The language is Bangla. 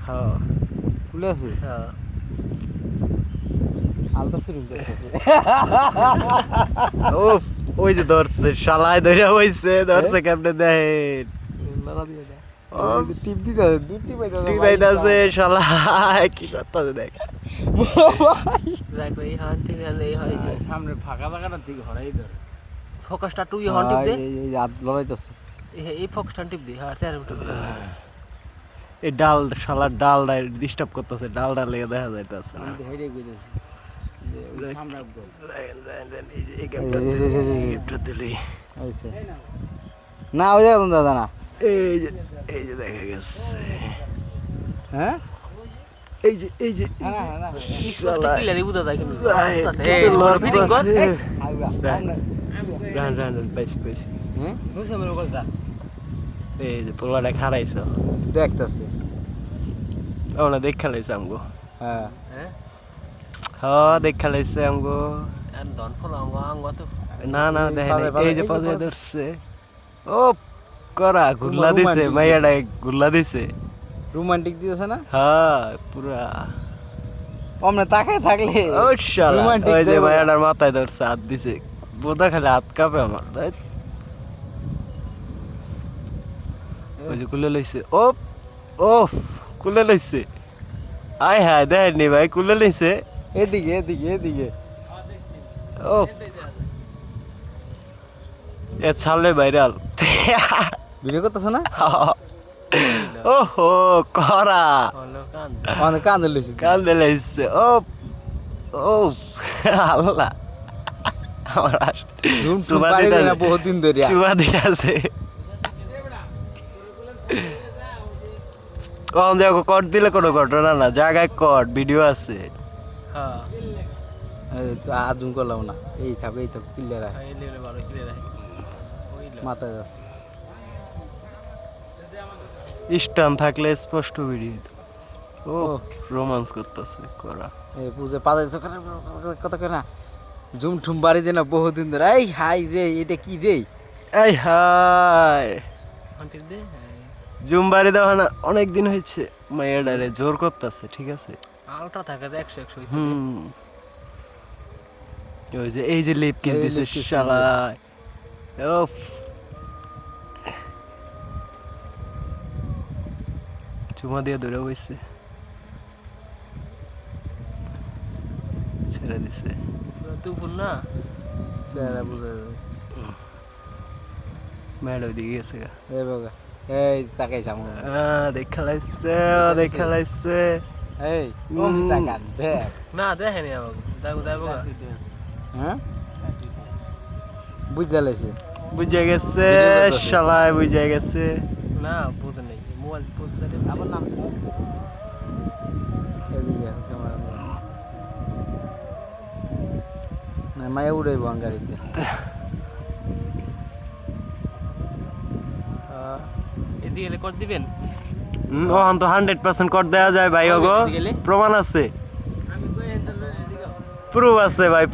হ্যাঁ খুলে আছে হ্যাঁ আলতা শুরু করতেছে ও ওই যে ধরছে শালায় ধরে হইছে ধরছে কেমনে দেখেন লড়া দিয়ে দে ও টিপ দিতে দুটি পাইতে ঠিক ভাইতাছে শালায় কি করতেছে দেখ দেখ এই হান ঠিক আছে এই হয় সামনে ফাঁকা ফাঁকাটার দিকে হরাই ধরে ফোকাসটা তুই হন টিপ দে এই হাত লড়াইতেছে এই ফোকাসটা টিপ দে হ্যাঁ স্যার এই ডাল শালার ডালটা ডিস্টার্ব করতেছে ডালটা লেগে দেখা যাইতেছে না আমি হেডে কইতেছি যে ওই সামনে আপগো আইছে না ওই জায়গা দাদা না এই যে দেখা গেছে হ্যাঁ এই যে না না স্পষ্ট ক্লিয়ারই বুঝা যায় কিন্তু এই লড় ফিটিং কর আইবা রান পাইছি হ্যাঁ বুঝছ আমার কথা এই যে পোলাটা খারাইছো দেখতাছে ওনা দেখ খেলাইছে আমগো হ্যাঁ হ্যাঁ হ্যাঁ দেখ খেলাইছে আমগো আর দন ফল আঙ্গ তো না এই দেখেন পালে, এই যে এই যে পাজে পালে। ধরছে ও করা গুল্লা দিছে romantic মাইয়াটা গুল্লা দিছে রোমান্টিক দিতেছে না হ্যাঁ পুরা অমনে তাকায় থাকলে ও শালা romantic ওই যে দেবো। মাইয়াটার মাথায় ধরছে হাত দিছে বোধা খালি হাত কাঁপে আমার তাই ওই যে কুলে লইছে ও কুলে লইছে আয় হ্যাঁ দেখেননি ভাই কুলে লইছে এদিকে ও এ ছাড়লে ভাইরাল ভিডিও করতেছ না ওহো করা হলো কান অনেক কান্দে লইছি কান্দে লাইছে ও আল্লাহ আমার ঝুম ঠুম সুমা পাড়ি দেয় না দিতাছে বহুত দিন ধরে সুমা দিতাছে কম দেখো কট দিলে কোনো ঘটনা না জায়গায় কট ভিডিও আছে হ্যাঁ তো আদুম করলাম না এই থাক ক্লিয়ার আছে এই লেলে ভালো ক্লিয়ার আছে ওইলো মাথায় আছে স্টান থাকলে স্পষ্ট ভিডিও ও ও। রোমান্স করতেছে করা এই পুজো পাতা কথা কয় না ঝুম ঠুম বাড়ি দেয় না বহুত দিন ধরে এই হাই রে এটা কি রে এই হাই হন্টিপ দে জুমবাড়ি দেওয়া না অনেক দিন হয়েছে মায়েরারে জোর করতেছে ঠিক আছে আলট্রা থাকে 100 হুম ওই যে এই যে লিপ কিস এই দিছে lip kiss শালা ও চুমা দিয়ে ধরে বসছে ছেড়ে দিছে তুই বল না চেহারা বুঝা যায় ম্যাড ওইদিকে গেছে গা এই বাবা এই তাকাই সামনে দেখা লাইছে এই কমি তাকান দেখ না দেখেনি আমাকে দেখো হ্যাঁ বুঝা লাইছে বুঝে গেছে Video করতেছে। শালায় বুঝে গেছে না বুঝে নাই মোবাইল বুঝতে আবার নাম এদিকে ক্যামেরা না মায়া উড়াইব গাড়িতে এদিকে গেলে কর দিবেন ওখান তো 100% কর দেওয়া যায় ভাই ওগো এদিকে গেলে? প্রমাণ আছে আমি কই এদিকে প্রুফ আছে ভাই